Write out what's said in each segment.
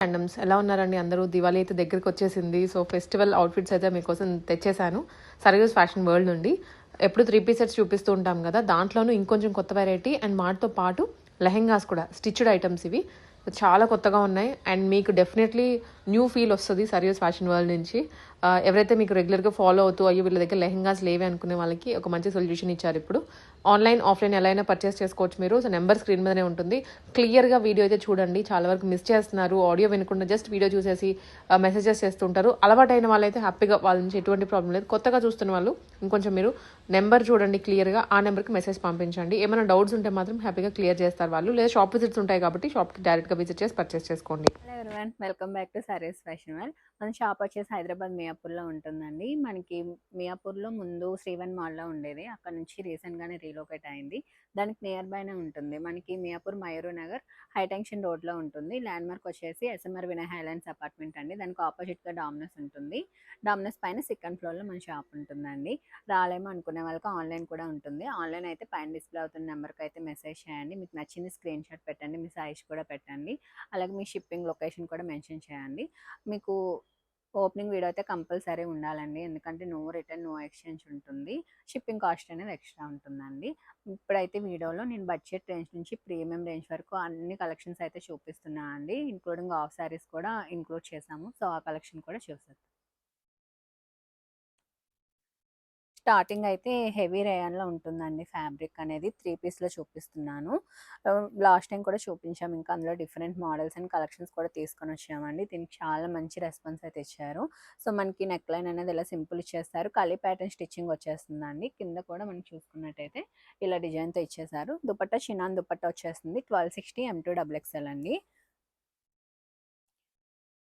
ఫ్యాండమ్స్ ఎలా ఉన్నారండి అందరూ? దివాళీ అయితే దగ్గరికి వచ్చేసింది. సో ఫెస్టివల్ అవుట్ఫిట్స్ అయితే మీకోసం తెచ్చేసాను సరయూస్ ఫ్యాషన్ వరల్డ్ నుండి. ఎప్పుడు 3 పీస్ సెట్స్ చూపిస్తూ ఉంటాం కదా, దాంట్లోనూ ఇంకొంచెం కొత్త వెరైటీ అండ్ వాటితో పాటు లెహెంగాస్ కూడా స్టిచ్డ్ ఐటమ్స్ ఇవి చాలా కొత్తగా ఉన్నాయి. అండ్ మీకు డెఫినెట్లీ న్యూ ఫీల్ వస్తుంది సరయూస్ ఫ్యాషన్ వరల్డ్ నుంచి. ఎవరైతే మీకు రెగ్యులర్గా ఫాలో అవుతూ అయ్యో వీళ్ళ దగ్గర లెహెంగాస్ లేవే అనుకునే వాళ్ళకి ఒక మంచి సొల్యూషన్ ఇచ్చారు. ఇప్పుడు ఆన్లైన్ ఆఫ్లైన్ ఎలా అయినా పర్చేస్ చేసుకోవచ్చు మీరు. సో నెంబర్ స్క్రీన్ మీదనే ఉంటుంది. క్లియర్గా వీడియో అయితే చూడండి. చాలా వరకు మిస్ చేస్తున్నారు, ఆడియో వినకుండా జస్ట్ వీడియో చూసేసి మెసేజెస్ చేస్తుంటారు. అలవాటైన వాళ్ళైతే హ్యాపీగా వాళ్ళ నుంచి ఎటువంటి ప్రాబ్లం లేదు. కొత్తగా చూస్తున్న వాళ్ళు ఇంకొంచెం మీరు నెంబర్ చూడండి క్లియర్గా, ఆ నెంబర్కి మెసేజ్ పంపించండి. ఏమైనా డౌట్స్ ఉంటే మాత్రం హ్యాపీగా క్లియర్ చేస్తారు వాళ్ళు. లేదా షాప్ విజిట్స్ ఉంటాయి కాబట్టి షాప్కి డైరెక్ట్గా విజిట్ చేసి పర్చేస్ చేసుకోండి. Hello everyone, welcome back to saris fashion world. మన షాప్ వచ్చేసి హైదరాబాద్ మియాపూర్లో ఉంటుందండి. మనకి మియాపూర్లో ముందు శ్రీవన్ మాల్లో ఉండేది, అక్కడ నుంచి రీసెంట్గానే రీలోకేట్ అయింది. దానికి నియర్ బైనే ఉంటుంది. మనకి మియాపూర్ మయూరు నగర్ హైటెన్షన్ రోడ్లో ఉంటుంది. ల్యాండ్ మార్క్ వచ్చేసి ఎస్ఎంఆర్ వినయ్ హైలాండ్స్ అపార్ట్మెంట్ అండి. దానికి ఆపోజిట్గా డామినోస్ ఉంటుంది. డామినోస్ పైన సెకండ్ ఫ్లోర్లో మన షాప్ ఉంటుందండి. రాలేమో అనుకునే వాళ్ళకి ఆన్లైన్ కూడా ఉంటుంది. ఆన్లైన్ అయితే పైన డిస్ప్లే అవుతున్న నెంబర్కి అయితే మెసేజ్ చేయండి. మీకు నచ్చింది స్క్రీన్ షాట్ పెట్టండి, మీ సైజ్ కూడా పెట్టండి. అలాగే మీ షిప్పింగ్ లొకేషన్ కూడా మెన్షన్ చేయండి. మీకు ఓపెనింగ్ వీడియో అయితే కంపల్సరీ ఉండాలండి, ఎందుకంటే నో రిటర్న్ నో ఎక్స్చేంజ్ ఉంటుంది. షిప్పింగ్ కాస్ట్ అనేది ఎక్స్ట్రా ఉంటుందండి. ఇప్పుడైతే వీడియోలో నేను బడ్జెట్ రేంజ్ నుంచి ప్రీమియం రేంజ్ వరకు అన్ని కలెక్షన్స్ అయితే చూపిస్తున్నా అండి, ఇంక్లూడింగ్ ఆఫ్ శారీస్ కూడా ఇంక్లూడ్ చేసాము. సో ఆ కలెక్షన్ కూడా చూసేద్దాం. స్టార్టింగ్ అయితే హెవీ రేయాన్లో ఉంటుందండి. ఫ్యాబ్రిక్ అనేది 3 పీస్లో చూపిస్తున్నాను. లాస్ట్ టైం కూడా చూపించాము, ఇంకా అందులో డిఫరెంట్ మోడల్స్ అండ్ కలెక్షన్స్ కూడా తీసుకొని వచ్చామండి. దీనికి చాలా మంచి రెస్పాన్స్ అయితే ఇచ్చారు. సో మనకి నెక్ లైన్ అనేది ఇలా సింపుల్ ఇచ్చేస్తారు. కలీ ప్యాటర్న్ స్టిచ్చింగ్ వచ్చేస్తుందండి. కింద కూడా మనం చూసుకున్నట్టయితే ఇలా డిజైన్తో ఇచ్చేసారు. దుపట్టా చినాన్ దుపట్టా వచ్చేస్తుంది. 1260 M2XXL అండి.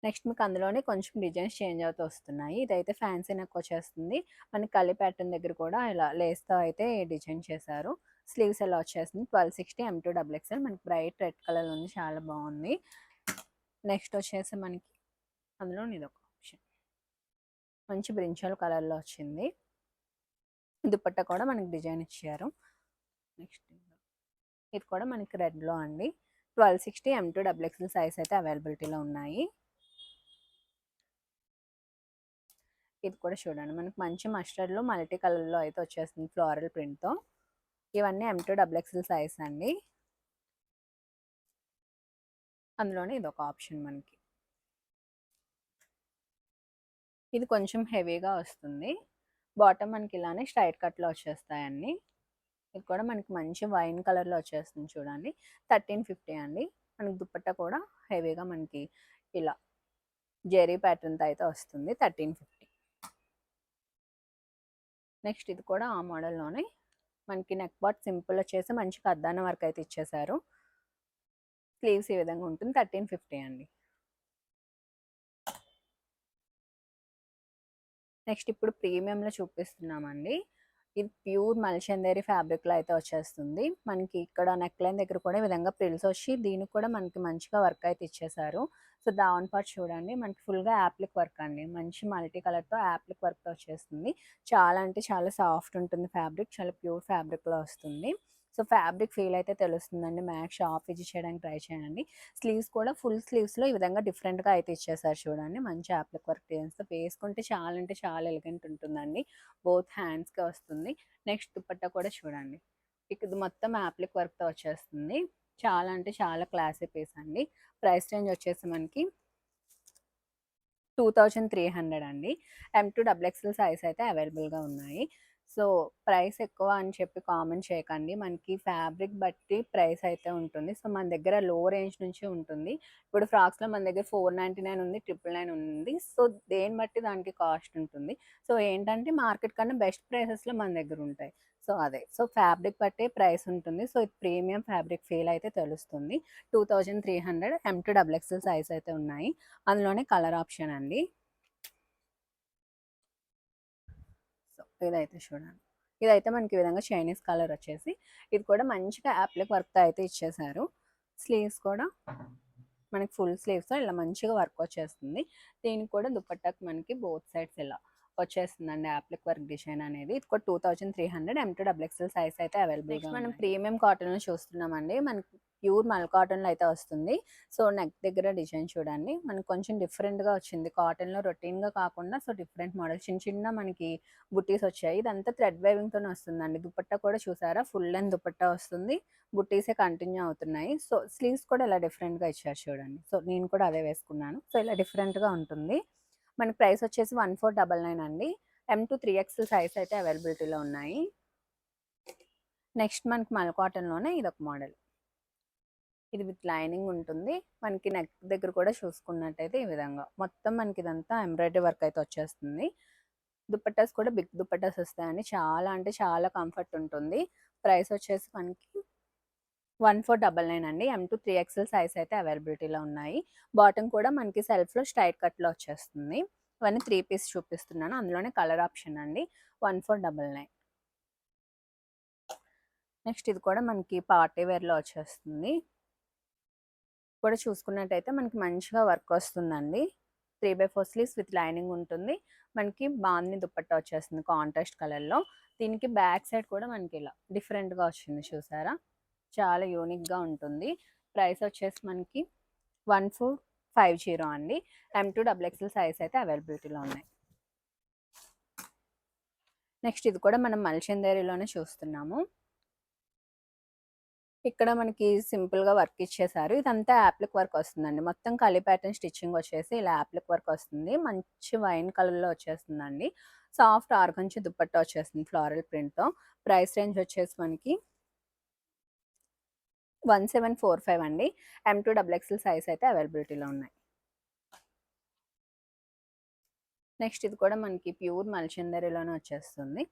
నెక్స్ట్ మీకు అందులోనే కొంచెం డిజైన్స్ చేంజ్ అవుతూ వస్తున్నాయి. ఇదైతే ఫ్యాన్సీ నెక్ వచ్చేస్తుంది. మనకి కలి ప్యాటర్న్ దగ్గర కూడా ఇలా లేస్తో అయితే డిజైన్ చేశారు. స్లీవ్స్ ఎలా వచ్చేస్తుంది. 1260 M2XXL. మనకి బ్రైట్ రెడ్ కలర్ ఉంది, చాలా బాగుంది. నెక్స్ట్ వచ్చేసి మనకి అందులో ఇదొక ఆప్షన్, మంచి బ్రింజల్ కలర్లో వచ్చింది. దుపట్టా కూడా మనకి డిజైన్ ఇచ్చారు. నెక్స్ట్ ఇది కూడా మనకి రెడ్లో అండి. 1260 M2XXL సైజ్ అయితే అవైలబిలిటీలో ఉన్నాయి. ఇది కూడా చూడండి, మనకి మంచి మస్టర్డ్లో మల్టీ కలర్లో అయితే వచ్చేస్తుంది ఫ్లోరల్ ప్రింట్తో. ఇవన్నీ M2XXL సైజ్ అండి. అందులోనే ఇది ఒక ఆప్షన్ మనకి. ఇది కొంచెం హెవీగా వస్తుంది. బాటమ్ మనకి ఇలానే స్ట్రైట్ కట్లో వచ్చేస్తాయండి. ఇది కూడా మనకి మంచి వైన్ కలర్లో వచ్చేస్తుంది చూడండి. 1350 అండి. మనకి దుపట్టా కూడా హెవీగా మనకి ఇలా జెరీ ప్యాటర్న్తో అయితే వస్తుంది. 1350. నెక్స్ట్ ఇది కూడా ఆ మోడల్లోనే మనకి నెక్ పార్ట్ సింపుల్ వచ్చేసి మంచి కద్దాన వర్క్ అయితే ఇచ్చేసారు. స్లీవ్స్ ఈ విధంగా ఉంటుంది. 1350 అండి. నెక్స్ట్ ఇప్పుడు ప్రీమియంలో చూపిస్తున్నామండి. ఇది ప్యూర్ మల్చందేరి ఫ్యాబ్రిక్లో అయితే వచ్చేస్తుంది. మనకి ఇక్కడ నెక్ లైన్ దగ్గర కూడా ఈ విధంగా ప్రిల్స్ వచ్చి దీనికి కూడా మనకి మంచిగా వర్క్ అయితే ఇచ్చేసారు. సో డౌన్ పార్ట్ చూడండి, మనకి ఫుల్గా యాప్లిక్ వర్క్ అండి. మంచి మల్టీ కలర్తో యాప్లిక్ వర్క్తో వచ్చేస్తుంది. చాలా అంటే చాలా సాఫ్ట్ ఉంటుంది ఫ్యాబ్రిక్, చాలా ప్యూర్ ఫ్యాబ్రిక్లో వస్తుంది. సో ఫ్యాబ్రిక్ ఫీల్ అయితే తెలుస్తుందండి. మ్యాక్స్ షాప్ విజిట్ చేయడానికి ట్రై చేయండి. స్లీవ్స్ కూడా ఫుల్ స్లీవ్స్లో ఈ విధంగా డిఫరెంట్గా అయితే ఇచ్చేసారు చూడండి. మంచి యాప్లిక్ వర్క్ డిజైన్స్తో వేసుకుంటే చాలా అంటే చాలా ఎలిగెంట్ ఉంటుందండి. బోత్ హ్యాండ్స్కి వస్తుంది. నెక్స్ట్ దుపట్టా కూడా చూడండి, ఇది మొత్తం యాప్లిక్ వర్క్తో వచ్చేస్తుంది. చాలా అంటే చాలా క్లాసీ పీస్ అండి. ప్రైస్ రేంజ్ వచ్చేసి మనకి 2300 అండి. M2XXL సైజ్ అయితే అవైలబుల్గా ఉన్నాయి. సో ప్రైస్ ఎక్కువ అని చెప్పి కామెంట్ చేయకండి. మనకి ఫ్యాబ్రిక్ బట్టి ప్రైస్ అయితే ఉంటుంది. సో మన దగ్గర లో రేంజ్ నుంచి ఉంటుంది. ఇప్పుడు ఫ్రాక్స్లో మన దగ్గర 499 ఉంది, 999 ఉంది. సో దేని బట్టి దానికి కాస్ట్ ఉంటుంది. సో ఏంటంటే మార్కెట్ కన్నా బెస్ట్ ప్రైసెస్లో మన దగ్గర ఉంటాయి. సో అదే, సో ఫ్యాబ్రిక్ బట్టే ప్రైస్ ఉంటుంది. సో ఇది ప్రీమియం ఫ్యాబ్రిక్ ఫీల్ అయితే తెలుస్తుంది. 2300 M2XXL సైజ్ అయితే ఉన్నాయి. అందులోనే కలర్ ఆప్షన్ అండి. సో ఇదైతే చూడండి, ఇదైతే మనకి ఈ విధంగా చైనీస్ కలర్ వచ్చేసి ఇది కూడా మంచిగా యాప్లిక్ వర్క్తో అయితే ఇచ్చేసారు. స్లీవ్స్ కూడా మనకి ఫుల్ స్లీవ్స్తో ఇలా మంచిగా వర్క్ వచ్చేస్తుంది. దీనికి కూడా దుపట్టాకి మనకి బోత్ సైడ్స్ ఇలా వచ్చేస్తుందండి యాప్లిక్ వర్క్ డిజైన్ అనేది. ఇది కూడా 2300 M2XXL సైజ్ అయితే అవైలబుల్గా. మనం ప్రీమియం కాటన్ చూస్తున్నామండి. మనకి ప్యూర్ మల్ కాటన్లో అయితే వస్తుంది. సో నెక్ దగ్గర డిజైన్ చూడండి, మనకు కొంచెం డిఫరెంట్గా వచ్చింది. కాటన్లో రొటీన్గా కాకుండా సో డిఫరెంట్ మోడల్ చిన్న చిన్న మనకి బుట్టీస్ వచ్చాయి. ఇదంతా థ్రెడ్ వేవింగ్తోనే వస్తుందండి. దుపట్టా కూడా చూసారా, ఫుల్ లెంత్ దుపట్టా వస్తుంది. బుట్టీసే కంటిన్యూ అవుతున్నాయి. సో స్లీవ్స్ కూడా ఇలా డిఫరెంట్గా ఇచ్చారు చూడండి. సో నేను కూడా అదే వేసుకున్నాను. సో ఇలా డిఫరెంట్గా ఉంటుంది. మనకి ప్రైస్ వచ్చేసి 1499 అండి. M to 3XL సైజ్ అయితే అవైలబిలిటీలో ఉన్నాయి. నెక్స్ట్ మనకి మల్ కాటన్లోనే ఇదొక మోడల్. ఇది విత్ లైనింగ్ ఉంటుంది. మనకి నెక్ దగ్గర కూడా చూసుకున్నట్టయితే ఈ విధంగా మొత్తం మనకి ఇదంతా ఎంబ్రాయిడరీ వర్క్ అయితే వచ్చేస్తుంది. దుపట్టాస్ కూడా బిగ్ దుపట్టాస్ వస్తాయండి. చాలా అంటే చాలా కంఫర్ట్ ఉంటుంది. ప్రైస్ వచ్చేసి మనకి 1499 అండి. M to 3XL సైజ్ అయితే అవైలబిలిటీలో ఉన్నాయి. బాటమ్ కూడా మనకి సెల్ఫ్లో స్ట్రైట్ కట్లో వచ్చేస్తుంది. ఇవన్నీ 3 పీస్ చూపిస్తున్నాను, అందులోనే కలర్ ఆప్షన్ అండి. 1499. నెక్స్ట్ ఇది కూడా మనకి పార్టీ వేర్లో వచ్చేస్తుంది. కూడా చూసుకున్నట్టయితే మనకి మంచిగా వర్క్ వస్తుందండి. 3/4 స్లీవ్స్ విత్ లైనింగ్ ఉంటుంది. మనకి బాందిని దుపట్టా వచ్చేస్తుంది కాంట్రాస్ట్ కలర్లో. దీనికి బ్యాక్ సైడ్ కూడా మనకి ఇలా డిఫరెంట్గా వచ్చింది చూసారా, చాలా యూనిక్గా ఉంటుంది. ప్రైస్ వచ్చేసి మనకి 1450 అండి. M to XXL సైజ్ అయితే అవైలబిలిటీలో ఉన్నాయి. నెక్స్ట్ ఇది కూడా మనం మల్చందేరిలోనే చూస్తున్నాము. ఇక్కడ మనకి సింపుల్గా వర్క్ ఇచ్చేసారు. ఇదంతా యాప్లిక్ వర్క్ వస్తుందండి. మొత్తం కలి ప్యాటర్న్ స్టిచ్చింగ్ వచ్చేసి ఇలా యాప్లిక్ వర్క్ వస్తుంది. మంచి వైన్ కలర్లో వచ్చేస్తుందండి. సాఫ్ట్ ఆర్గంచి దుపట్టా వచ్చేస్తుంది ఫ్లోరల్ ప్రింట్తో. ప్రైస్ రేంజ్ వచ్చేసి మనకి 1745 అండి. M to XXL సైజ్ అయితే అవైలబిలిటీలో ఉన్నాయి. నెక్స్ట్ ఇది కూడా మనకి ప్యూర్ మల్చందరిలోనే వచ్చేస్తుంది.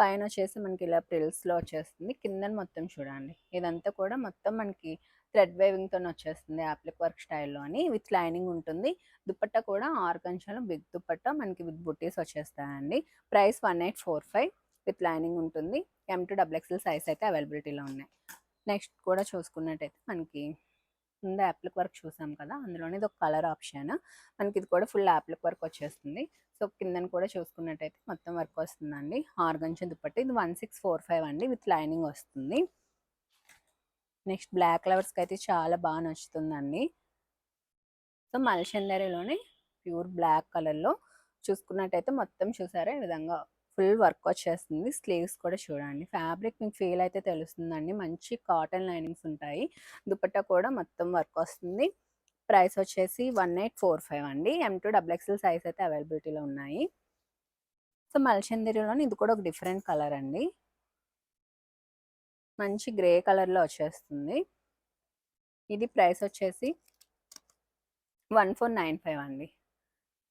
పైన వచ్చేసి మనకి ఇలా ప్రిల్స్లో వచ్చేస్తుంది. కింద మొత్తం చూడండి, ఇదంతా కూడా మొత్తం మనకి థ్రెడ్ వేవింగ్తో వచ్చేస్తుంది యాప్లిక్ వర్క్ స్టైల్లో అని. విత్ లైనింగ్ ఉంటుంది. దుపట్టా కూడా ఆర్గంచాలో బిగ్ దుపట్టా మనకి విత్ బుట్టీస్ వచ్చేస్తాయండి. ప్రైస్ 1845 విత్ లైనింగ్ ఉంటుంది. M to XXL సైజ్ అయితే అవైలబిలిటీలో ఉన్నాయి. నెక్స్ట్ కూడా చూసుకున్నట్టయితే మనకి ముందు యాప్లిక్ వర్క్ చూసాం కదా, అందులోనే ఇది ఒక కలర్ ఆప్షన్. మనకి ఇది కూడా ఫుల్ యాప్లిక్ వర్క్ వచ్చేస్తుంది. సో కిందని కూడా చూసుకున్నట్టయితే మొత్తం వర్క్ వస్తుందండి. ఆర్గంచా దుపట్టా ఇది 1645 అండి. విత్ లైనింగ్ వస్తుంది. నెక్స్ట్ బ్లాక్ లవర్స్కి అయితే చాలా బాగా నచ్చుతుందండి. సో మల్చందరిలోనే ప్యూర్ బ్లాక్ కలర్లో చూసుకున్నట్టయితే మొత్తం చూసారా ఈ విధంగా ఫుల్ వర్క్ వచ్చేస్తుంది. స్లీవ్స్ కూడా చూడండి, ఫ్యాబ్రిక్ మీకు ఫీల్ అయితే తెలుస్తుందండి. మంచి కాటన్ లైనింగ్స్ ఉంటాయి. దుపట్టా కూడా మొత్తం వర్క్ వస్తుంది. ప్రైస్ వచ్చేసి 1845 అండి. M to XXL సైజ్ అయితే అవైలబిలిటీలో ఉన్నాయి. సో మల్చందరిలోని ఇది కూడా ఒక డిఫరెంట్ కలర్ అండి. మంచి గ్రే కలర్లో వచ్చేస్తుంది. ఇది ప్రైస్ వచ్చేసి 1495 అండి.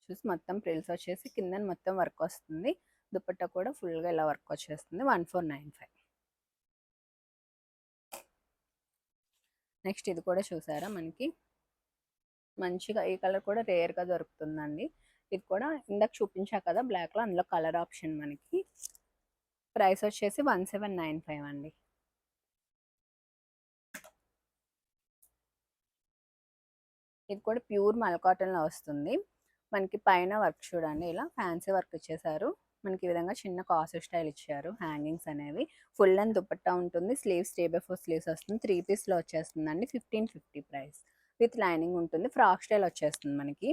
చూసి మొత్తం ప్రిల్స్ వచ్చేసి కింద మొత్తం వర్క్ వస్తుంది. దుపట్టా కూడా ఫుల్గా ఇలా వర్క్ వచ్చేస్తుంది. 1495. నెక్స్ట్ ఇది కూడా చూసారా, మనకి మంచిగా ఈ కలర్ కూడా రేర్గా దొరుకుతుందండి. ఇది కూడా ఇందాక చూపించా కదా బ్లాక్లో, అందులో కలర్ ఆప్షన్ మనకి. ప్రైస్ వచ్చేసి 1795 అండి. ఇది కూడా ప్యూర్ మల్ కాటన్లో వస్తుంది. మనకి పైన వర్క్ చూడండి, ఇలా ఫ్యాన్సీ వర్క్ ఇచ్చేసారు. మనకి ఈ విధంగా చిన్న కాసు స్టైల్ ఇచ్చారు. హ్యాంగింగ్స్ అనేవి ఫుల్ అండ్ దుపట్టా ఉంటుంది. స్లీవ్స్ 3/4 స్లీవ్స్ వస్తుంది. 3 పీస్లో వచ్చేస్తుందండి. 1550 ప్రైస్. విత్ లైనింగ్ ఉంటుంది. ఫ్రాక్ స్టైల్ వచ్చేస్తుంది మనకి.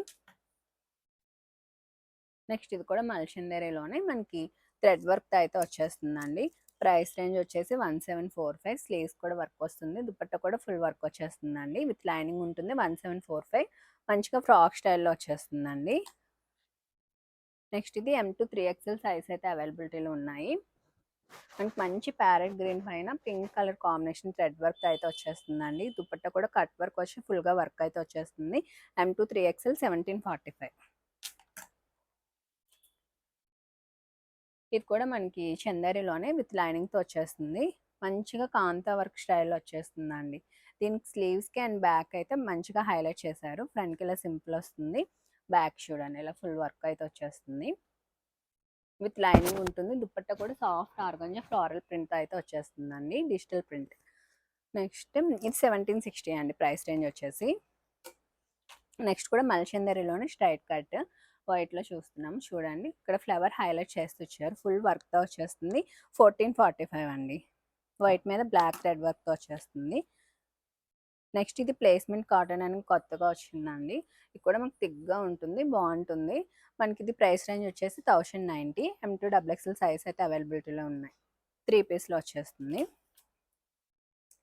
నెక్స్ట్ ఇది కూడా మల్చందరిలోనే మనకి థ్రెడ్ వర్క్ అయితే వచ్చేస్తుందండి. ప్రైస్ రేంజ్ వచ్చేసి 1745. స్లీవ్స్ కూడా వర్క్ వస్తుంది. దుపట్టా కూడా ఫుల్ వర్క్ వచ్చేస్తుందండి. విత్ లైనింగ్ ఉంటుంది. 1745. మంచిగా ఫ్రాక్ స్టైల్లో వచ్చేస్తుందండి. నెక్స్ట్ ఇది M to 3XL సైజ్ అయితే అవైలబిలిటీలో ఉన్నాయి. మనకి మంచి ప్యారెట్ గ్రీన్ పైన pink colour combination thread work అయితే వచ్చేస్తుందండి. దుపట్టా కూడా కట్ వర్క్ వచ్చి ఫుల్గా వర్క్ అయితే వచ్చేస్తుంది. M to 3XL 1745. ఇది కూడా మనకి చందేరిలోనే విత్ లైనింగ్తో వచ్చేస్తుంది. మంచిగా కాంతా వర్క్ స్టైల్లో వచ్చేస్తుందండి. దీనికి స్లీవ్స్కి అండ్ బ్యాక్ అయితే మంచిగా హైలైట్ చేశారు. ఫ్రంట్కి ఇలా సింపుల్ వస్తుంది. బ్యాక్ చూడండి ఇలా ఫుల్ వర్క్ అయితే వచ్చేస్తుంది. విత్ లైనింగ్ ఉంటుంది. దుపట్టా కూడా సాఫ్ట్ ఆర్గంజా ఫ్లోరల్ ప్రింట్ అయితే వచ్చేస్తుందండి, డిజిటల్ ప్రింట్. నెక్స్ట్ ఇది 1760 అండి ప్రైస్ రేంజ్ వచ్చేసి. నెక్స్ట్ కూడా మల్చందరిలోనే స్ట్రైట్ కట్ వైట్లో చూస్తున్నాము చూడండి. ఇక్కడ ఫ్లవర్ హైలైట్ చేస్తూ ఇచ్చారు. ఫుల్ వర్క్తో వచ్చేస్తుంది. 1445 అండి. వైట్ మీద బ్లాక్ రెడ్ వర్క్తో వచ్చేస్తుంది. నెక్స్ట్ ఇది ప్లేస్మెంట్ కాటన్ అని కొత్తగా వచ్చిందండి. ఇది కూడా మనకు థిక్‌గా ఉంటుంది. బావుంటుంది. మనకి ఇది ప్రైస్ రేంజ్ వచ్చేసి 1090. M2 డబుల్ ఎక్స్ఎల్ సైజ్ అయితే అవైలబిలిటీలో ఉన్నాయి. 3 పీస్‌లో వచ్చేస్తుంది.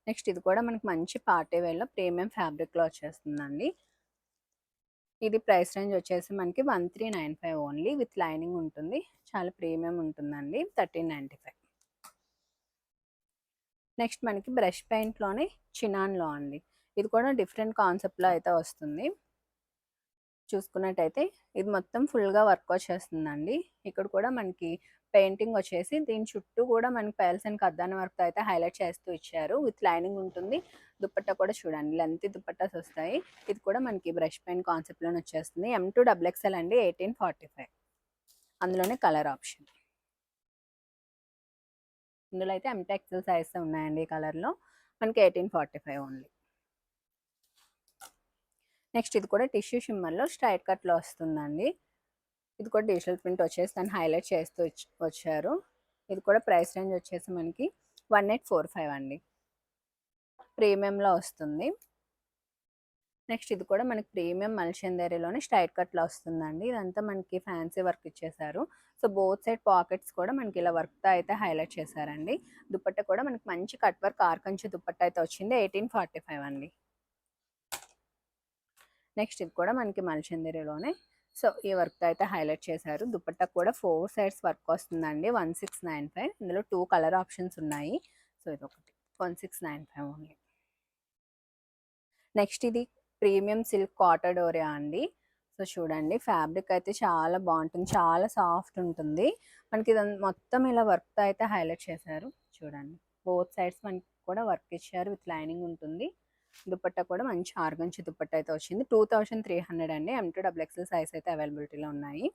నెక్స్ట్ ఇది కూడా మనకి మంచి పార్టీ వేర్‌లో ప్రీమియం ఫ్యాబ్రిక్‌లో వచ్చేస్తుందండి. ఇది ప్రైస్ రేంజ్ వచ్చేసి మనకి 1395 ఓన్లీ విత్ లైనింగ్ ఉంటుంది. చాలా ప్రీమియం ఉంటుందండి. 1395. నెక్స్ట్ మనకి బ్రష్ పెయింట్‌లోనే చినాన్‌లో అండి. ఇది కూడా డిఫరెంట్ కాన్సెప్ట్‌లో అయితే వస్తుంది. చూసుకున్నట్టయితే ఇది మొత్తం ఫుల్‌గా వర్క్ వచ్చేస్తుందండి. ఇక్కడ కూడా మనకి పెయింటింగ్ వచ్చేసి దీని చుట్టూ కూడా మనకి పైల్స్ అండ్ కద్దాన వర్క్‌తో అయితే హైలైట్ చేస్తూ ఇచ్చారు. విత్ లైనింగ్ ఉంటుంది. దుపట్టా కూడా చూడండి లెంతీ దుపట్టాస్ వస్తాయి. ఇది కూడా మనకి బ్రష్ పెయింట్ కాన్సెప్ట్‌లోనే వచ్చేస్తుంది. M2 డబుల్ ఎక్స్ఎల్ అండి 1845. అందులోనే కలర్ ఆప్షన్. ఇందులో అయితే M2 ఎక్స్ఎల్ సైజెస్ ఉన్నాయండి ఈ కలర్‌లో. మనకి 1845 ఓన్లీ. నెక్స్ట్ ఇది కూడా టిష్యూ షిమ్మర్‌లో స్ట్రైట్ కట్‌లో వస్తుందండి. ఇది కూడా డిజిటల్ ప్రింట్ వచ్చేసి దాన్ని హైలైట్ చేస్తూ వచ్చారు. ఇది కూడా ప్రైస్ రేంజ్ వచ్చేసి మనకి 1845 అండి. ప్రీమియంలో వస్తుంది. నెక్స్ట్ ఇది కూడా మనకి ప్రీమియం మల్చందేరిలోనే స్ట్రైట్ కట్‌లో వస్తుందండి. ఇదంతా మనకి ఫ్యాన్సీ వర్క్ ఇచ్చేసారు. సో బోత్ సైడ్ పాకెట్స్ కూడా మనకి ఇలా వర్క్‌తో అయితే హైలైట్ చేశారండి. దుపట్టా కూడా మనకి మంచి కట్ వర్క్ ఆర్కంచి దుపట్టా అయితే వచ్చింది. 1845 అండి. నెక్స్ట్ ఇది కూడా మనకి మల్చందేరిలోనే సో ఈ వర్క్ అయితే హైలైట్ చేశారు. దుపట్టా కూడా 4 సైడ్స్ వర్క్ వస్తుందండి. 1695. ఇందులో 2 కలర్ ఆప్షన్స్ ఉన్నాయి. సో ఇదొకటి 1695 ఓన్లీ. నెక్స్ట్ ఇది ప్రీమియం సిల్క్ కాటడోరియా అండి. సో చూడండి ఫ్యాబ్రిక్ అయితే చాలా బాగుంటుంది. చాలా సాఫ్ట్ ఉంటుంది. మనకి ఇది మొత్తం ఇలా వర్క్తో అయితే హైలైట్ చేశారు. చూడండి బోత్ సైడ్స్ మనకి కూడా వర్క్ ఇచ్చారు. విత్ లైనింగ్ ఉంటుంది. దుపట్టా కూడా మంచి ఆర్గంచి దుపట్టా అయితే వచ్చింది. 2300 అండి. M2 డబుల్ ఎక్స్ఎల్ సైజ్ అయితే అవైలబిలిటీలో ఉన్నాయి.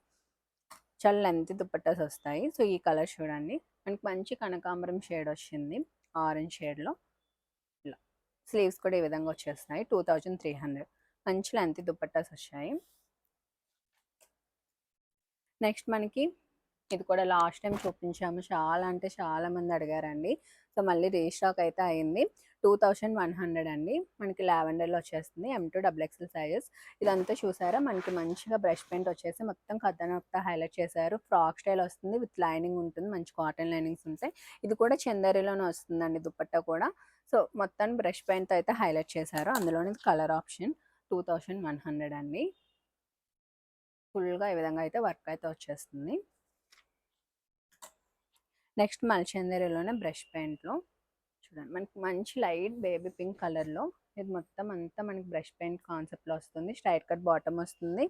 చాలా లెంత్ దుపట్టాస్ వస్తాయి. సో ఈ కలర్ చూడండి మనకి మంచి కనకాంబరం షేడ్ వచ్చింది. ఆరెంజ్ షేడ్లో ఇలా స్లీవ్స్ కూడా ఈ విధంగా వచ్చేస్తాయి. 2300. మంచి లెంత్ దుపట్టాస్ వచ్చాయి. నెక్స్ట్ మనకి ఇది కూడా లాస్ట్ టైం చూపించాము. చాలా అంటే చాలా మంది అడిగారండి. సో మళ్ళీ రీస్టాక్ అయితే అయింది. 2100 అండి. మనకి లావెండర్లో వచ్చేస్తుంది. M2 double XL sizes. ఇదంతా చూసారా మనకి మంచిగా బ్రష్ పెయింట్ వచ్చేసి మొత్తం కథనంతా హైలైట్ చేశారు. ఫ్రాక్ స్టైల్ వస్తుంది. విత్ లైనింగ్ ఉంటుంది. మంచి కాటన్ లైనింగ్స్ ఉంటాయి. ఇది కూడా చందరిలోనే వస్తుందండి దుపట్టా కూడా. సో మొత్తాన్ని బ్రష్ పెయింట్తో అయితే హైలైట్ చేశారు. అందులోని కలర్ ఆప్షన్ 2100 అండి. ఫుల్గా ఈ విధంగా అయితే వర్క్ అయితే వచ్చేస్తుంది. నెక్స్ట్ మల్చందేరిలోనే బ్రష్ పెయింట్లో చూడండి మనకి మంచి లైట్ బేబీ పింక్ కలర్లో ఇది మొత్తం అంతా మనకి బ్రష్ పెయింట్ కాన్సెప్ట్లో వస్తుంది. స్ట్రైట్ కట్ బాటమ్ వస్తుంది.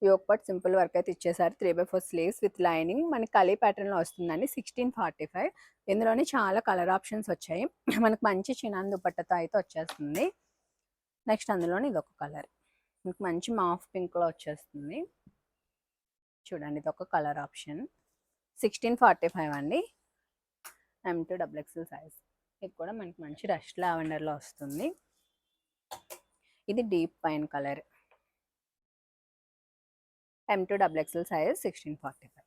యోక్ పార్ట్ సింపుల్ వర్క్ అయితే ఇచ్చేసారు. 3/4 స్లీవ్స్ విత్ లైనింగ్ మనకి కలీ ప్యాటర్న్లో వస్తుందండి. 1645. ఇందులోనే చాలా కలర్ ఆప్షన్స్ వచ్చాయి. మనకి మంచి చినాన్ దుపట్టతో అయితే వచ్చేస్తుంది. నెక్స్ట్ అందులోనే ఇది ఒక కలర్ మనకి మంచి మాఫ్ పింక్లో వచ్చేస్తుంది. చూడండి ఇది ఒక కలర్ ఆప్షన్. 1645 అండి. M2 double XL size. ఇది కూడా మనకి మంచి రష్ లావెండర్లో వస్తుంది. ఇది deep pine colour. M2 double XL size 1645.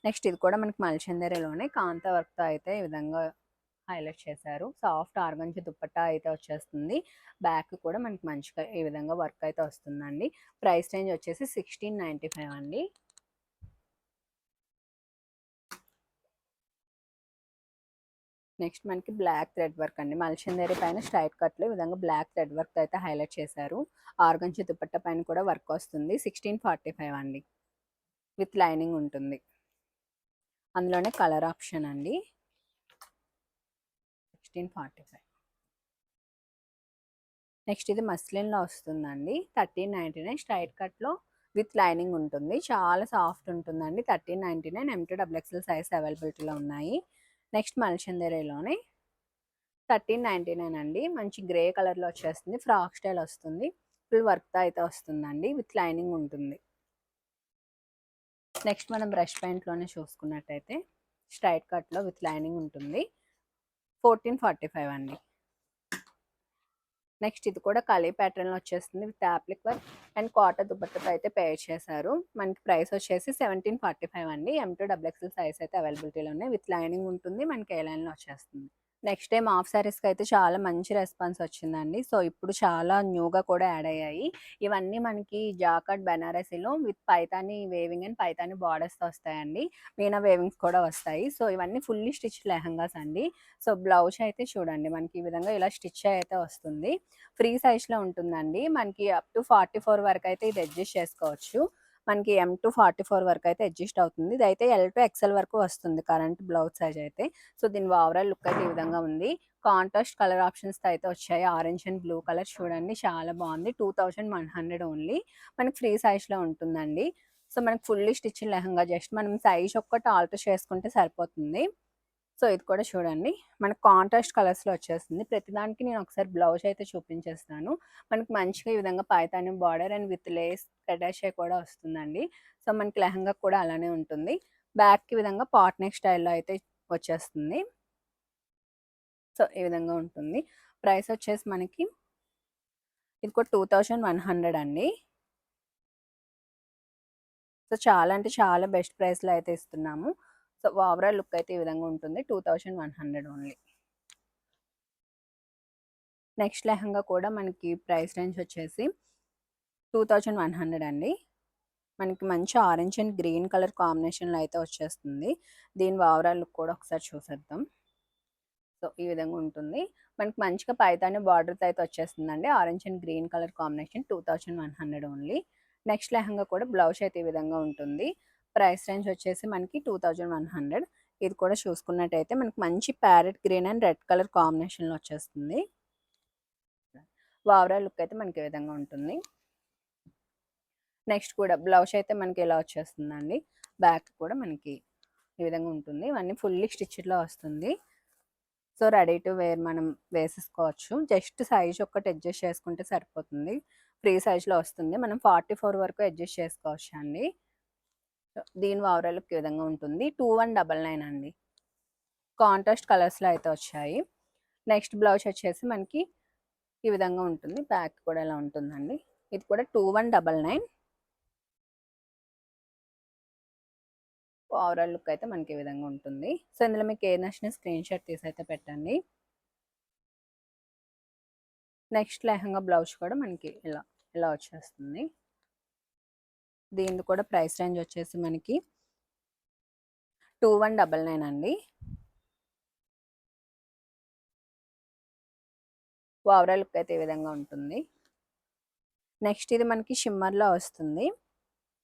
Next ఇది కూడా మనకి మల్చందేరిలోనే కాంతా వర్క్తో అయితే ఈ విధంగా హైలైట్ చేశారు. సాఫ్ట్ ఆర్గంజి దుపట్టా అయితే వచ్చేస్తుంది. బ్యాక్ కూడా మనకి మంచిగా ఈ విధంగా వర్క్ అయితే వస్తుందండి. ప్రైస్ రేంజ్ వచ్చేసి 1695 అండి. నెక్స్ట్ మనకి బ్లాక్ థ్రెడ్ వర్క్ అండి. మల్చందేరి పైన స్ట్రైట్ కట్లు ఈ విధంగా బ్లాక్ థ్రెడ్ వర్క్ అయితే హైలైట్ చేశారు. ఆర్గంజి దుపట్టా పైన కూడా వర్క్ వస్తుంది. 1645 అండి. విత్ లైనింగ్ ఉంటుంది. అందులోనే కలర్ ఆప్షన్ అండి. 1645. నెక్స్ట్ ఇది మస్లిన్లో వస్తుందండి. 1399 స్ట్రైట్ కట్లో విత్ లైనింగ్ ఉంటుంది. చాలా సాఫ్ట్ ఉంటుందండి. 1399 M2 డబుల్ ఎక్స్ఎల్ సైజ్ అవైలబిలిటీలో ఉన్నాయి. నెక్స్ట్ మల్చందేరిలోనే 1399 అండి. మంచి గ్రే కలర్లో వచ్చేస్తుంది. ఫ్రాక్ స్టైల్ వస్తుంది. ఫుల్ వర్క్తో అయితే వస్తుందండి. విత్ లైనింగ్ ఉంటుంది. నెక్స్ట్ మనం బ్రష్ పెయింట్లోనే చూసుకున్నట్టయితే స్ట్రైట్ కట్లో విత్ లైనింగ్ ఉంటుంది. 1445 అండి. నెక్స్ట్ ఇది కూడా కలీ ప్యాటర్న్లో వచ్చేస్తుంది. With applique work and cotton దుపట్టతో అయితే పేర్ చేశారు. మనకి ప్రైస్ వచ్చేసి 1745 అండి. M2 డబుల్ ఎక్స్ఎల్ సైజ్ అయితే అవైలబిలిటీలో ఉన్నాయి. విత్ లైనింగ్ ఉంటుంది. మనకి ఏ లైన్లో వచ్చేస్తుంది. నెక్స్ట్ టైం హాఫ్ శారీస్‌కి అయితే చాలా మంచి రెస్పాన్స్ వచ్చిందండి. సో, ఇప్పుడు చాలా న్యూగా కూడా యాడ్ అయ్యాయి. ఇవన్నీ మనకి జాకార్డ్ బెనారసీలో with Paithani weaving and Paithani బార్డర్స్‌తో వస్తాయండి. మీనా వేవింగ్స్ కూడా వస్తాయి. సో, ఇవన్నీ ఫుల్లీ స్టిచ్డ్ లెహంగాస్ అండి. సో, బ్లౌజ్ అయితే చూడండి మనకి ఈ విధంగా ఇలా స్టిచ్ అయితే వస్తుంది. ఫ్రీ సైజ్‌లో ఉంటుందండి. మనకి అప్ టు 44 వరకైతే ఇది అడ్జస్ట్ చేసుకోవచ్చు. మనకి M-44 వరకైతే అడ్జస్ట్ అవుతుంది. ఇదైతే L-XL వరకు వస్తుంది కరెంట్ బ్లౌజ్ సైజ్ అయితే. సో, దీని ఓవరాల్ లుక్ అయితే ఈ విధంగా ఉంది. కాంట్రాస్ట్ కలర్ ఆప్షన్స్‌తో అయితే వచ్చాయి. ఆరెంజ్ అండ్ బ్లూ కలర్ చూడండి చాలా బాగుంది. 2100 ఓన్లీ. మనకి ఫ్రీ సైజ్‌లో ఉంటుందండి. సో, మనకి ఫుల్లీ స్టిచ్డ్ లెహంగా జస్ట్ మనం సైజ్ ఒక్కటి ఆల్టర్ చేసుకుంటే సరిపోతుంది. సో, ఇది కూడా చూడండి. మనకు కాంట్రాస్ట్ కలర్స్‌లో వచ్చేస్తుంది. ప్రతిదానికి నేను ఒకసారి బ్లౌజ్ అయితే చూపించేస్తాను. మనకి మంచిగా ఈ విధంగా Paithani border and with lace attach కూడా వస్తుందండి. సో, మనకి లెహంగా కూడా అలానే ఉంటుంది. బ్యాక్‌కి విధంగా పాట్ నెక్ స్టైల్‌లో అయితే వచ్చేస్తుంది. సో, ఈ విధంగా ఉంటుంది. ప్రైస్ వచ్చేసి మనకి ఇది కూడా 2100 అండి. సో, చాలా అంటే చాలా బెస్ట్ ప్రైస్‌లో అయితే ఇస్తున్నాము. సో, ఓవరాల్ లుక్ అయితే ఈ విధంగా ఉంటుంది. 2100 ఓన్లీ. నెక్స్ట్ లెహంగా కూడా మనకి ప్రైస్ రేంజ్ వచ్చేసి 2100 అండి. మనకి మంచి ఆరెంజ్ అండ్ గ్రీన్ కలర్ కాంబినేషన్‌లో అయితే వచ్చేస్తుంది. దీని ఓవరాల్ లుక్ కూడా ఒకసారి చూసేద్దాం. సో, ఈ విధంగా ఉంటుంది. మనకి మంచిగా పైతాని బార్డర్‌తో అయితే వచ్చేస్తుందండి. Orange and green colour combination 2100 only. Next lehenga కూడా బ్లౌజ్ అయితే ఈ విధంగా ఉంటుంది. ప్రైస్ రేంజ్ వచ్చేసి మనకి 2100. ఇది కూడా చూసుకున్నట్టయితే మనకి మంచి parrot green and red colour కాంబినేషన్‌లో వచ్చేస్తుంది. ఓవరాల్ లుక్ అయితే మనకి ఈ విధంగా ఉంటుంది. నెక్స్ట్ కూడా బ్లౌజ్ అయితే మనకి ఇలా వచ్చేస్తుందండి. బ్యాక్ కూడా మనకి ఈ విధంగా ఉంటుంది. ఇవన్నీ ఫుల్లీ స్టిచ్డ్‌లో వస్తుంది. సో, రెడీ టు వేర్ మనం వేసేసుకోవచ్చు. జస్ట్ సైజ్ ఒక్కటి అడ్జస్ట్ చేసుకుంటే సరిపోతుంది. ఫ్రీ సైజ్‌లో వస్తుంది. మనం 44 వరకు అడ్జస్ట్ చేసుకోవచ్చండి. సో, దీని ఓవరాల్ లుక్ ఈ విధంగా ఉంటుంది. 2199 అండి. కాంట్రాస్ట్ కలర్స్‌లో అయితే వచ్చాయి. నెక్స్ట్ బ్లౌజ్ వచ్చేసి మనకి ఈ విధంగా ఉంటుంది. బ్యాక్ కూడా ఇలా ఉంటుందండి. ఇది కూడా 2199. ఓవరాల్ లుక్ అయితే మనకి ఈ విధంగా ఉంటుంది. సో, ఇందులో మీకు ఏది నచ్చినా స్క్రీన్‌షాట్ తీసి అయితే పెట్టండి. నెక్స్ట్ లెహంగా బ్లౌజ్ కూడా మనకి ఇలా వచ్చేస్తుంది. దీనిది కూడా ప్రైస్ రేంజ్ వచ్చేసి మనకి 2199 అండి. ఓవరాల్ లుక్ అయితే ఈ విధంగా ఉంటుంది. నెక్స్ట్ ఇది మనకి షిమ్మర్‌లో వస్తుంది.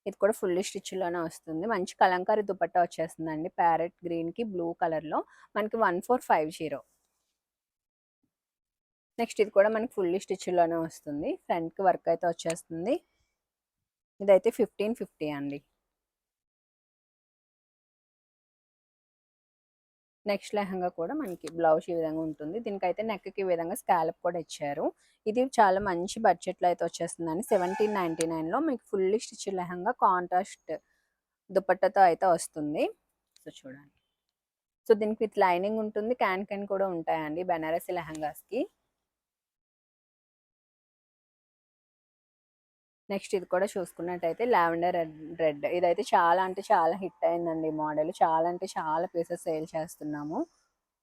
ఇది కూడా ఫుల్లీ స్టిచ్‌లోనే వస్తుంది. మంచి కలంకారీ దుపట్టా వచ్చేస్తుందండి. ప్యారెట్ గ్రీన్‌కి బ్లూ కలర్‌లో మనకి 1450. నెక్స్ట్ ఇది కూడా మనకి ఫుల్లీ స్టిచ్‌లోనే వస్తుంది. ఫ్రంట్‌కి వర్క్ అయితే వచ్చేస్తుంది. ఇదైతే 1550 అండి. నెక్స్ట్ లెహంగా కూడా మనకి బ్లౌజ్ ఈ విధంగా ఉంటుంది. దీనికైతే నెక్‌కి ఈ విధంగా స్కాలప్ కూడా ఇచ్చారు. ఇది చాలా మంచి బడ్జెట్‌లో అయితే వచ్చేస్తుందండి. 1799లో మీకు ఫుల్లీ స్టిచ్డ్ లెహంగా కాంట్రాస్ట్ దుపట్టాతో అయితే వస్తుంది. సో, చూడండి. సో, దీనికి విత్ లైనింగ్ ఉంటుంది. క్యాన్ కూడా ఉంటాయండి బెనారసి లెహంగాస్‌కి. నెక్స్ట్ ఇది కూడా చూసుకున్నట్టయితే లావెండర్ రెడ్ ఇదైతే చాలా అంటే చాలా హిట్ అయిందండి ఈ మోడల్. చాలా అంటే చాలా పీసెస్ సేల్ చేస్తున్నాము.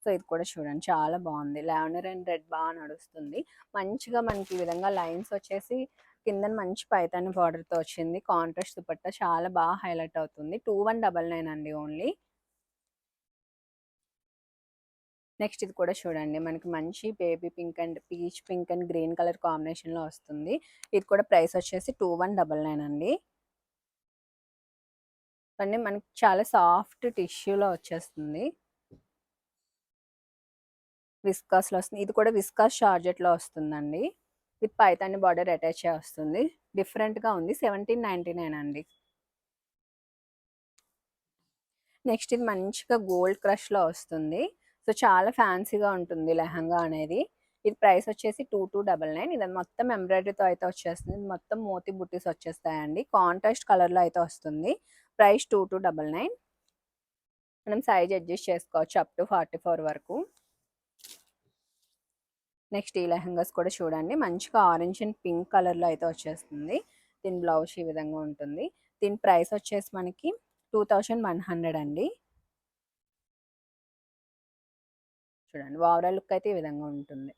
సో, ఇది కూడా చూడండి చాలా బాగుంది. లావెండర్ అండ్ రెడ్ బాగా నడుస్తుంది. మంచిగా మనకి ఈ విధంగా లైన్స్ వచ్చేసి కిందన మంచి పైతాని బార్డర్‌తో వచ్చింది. కాంట్రాస్ట్ దుపట్టా చాలా బాగా హైలైట్ అవుతుంది. 2199 అండి ఓన్లీ. నెక్స్ట్ ఇది కూడా చూడండి. మనకి మంచి baby pink and peach pink and green colour కాంబినేషన్‌లో వస్తుంది. ఇది కూడా ప్రైస్ వచ్చేసి 2199 అండి. ఇవన్నీ మనకి చాలా సాఫ్ట్ టిష్యూలో వచ్చేస్తుంది. విస్కాస్‌లో వస్తుంది. ఇది కూడా విస్కాస్ జార్జెట్‌లో వస్తుందండి. విత్ పైతాని బార్డర్ అటాచే వస్తుంది. డిఫరెంట్‌గా ఉంది. 1799 అండి. నెక్స్ట్ ఇది మంచిగా గోల్డ్ క్రష్‌లో వస్తుంది. సో, చాలా ఫ్యాన్సీగా ఉంటుంది లెహంగా అనేది. ఇది ప్రైస్ వచ్చేసి 2299. ఇది మొత్తం ఎంబ్రాయిడరీతో అయితే వచ్చేస్తుంది. ఇది మొత్తం మోతీ బుట్టీస్ వచ్చేస్తాయండి. కాంట్రాస్ట్ కలర్‌లో అయితే వస్తుంది. ప్రైస్ 2299. మనం సైజ్ అడ్జస్ట్ చేసుకోవచ్చు అప్ టు 44 వరకు. నెక్స్ట్ ఈ లెహంగాస్ కూడా చూడండి. మంచిగా ఆరెంజ్ అండ్ పింక్ కలర్‌లో అయితే వచ్చేస్తుంది. దీని బ్లౌజ్ ఈ విధంగా ఉంటుంది. దీని ప్రైస్ వచ్చేసి మనకి 2100 అండి. చూడండి ఓవరాల్ లుక్ అయితే ఈ విధంగా ఉంటుంది.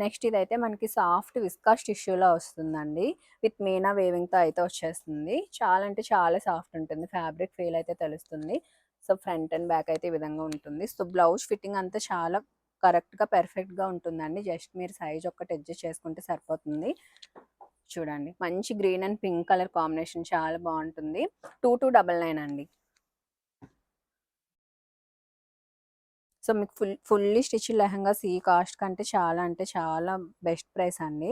నెక్స్ట్ ఇదైతే మనకి సాఫ్ట్ విస్కాస్ టిష్యూలో వస్తుందండి. విత్ మీనా వేవింగ్తో అయితే వచ్చేస్తుంది. చాలా అంటే చాలా సాఫ్ట్ ఉంటుంది. ఫ్యాబ్రిక్ ఫీల్ అయితే తెలుస్తుంది. సో ఫ్రంట్ అండ్ బ్యాక్ అయితే ఈ విధంగా ఉంటుంది. సో బ్లౌజ్ ఫిట్టింగ్ అంతా చాలా కరెక్ట్గా పర్ఫెక్ట్గా ఉంటుందండి. జస్ట్ మీరు సైజ్ ఒక్కటి అడ్జస్ట్ చేసుకుంటే సరిపోతుంది. చూడండి మంచి green and pink colour combination చాలా బాగుంటుంది. 2299 అండి. సో మీకు ఫుల్లీ స్టిచ్ లెహంగాస్ ఈ కాస్ట్ కంటే చాలా అంటే చాలా బెస్ట్ ప్రైస్ అండి.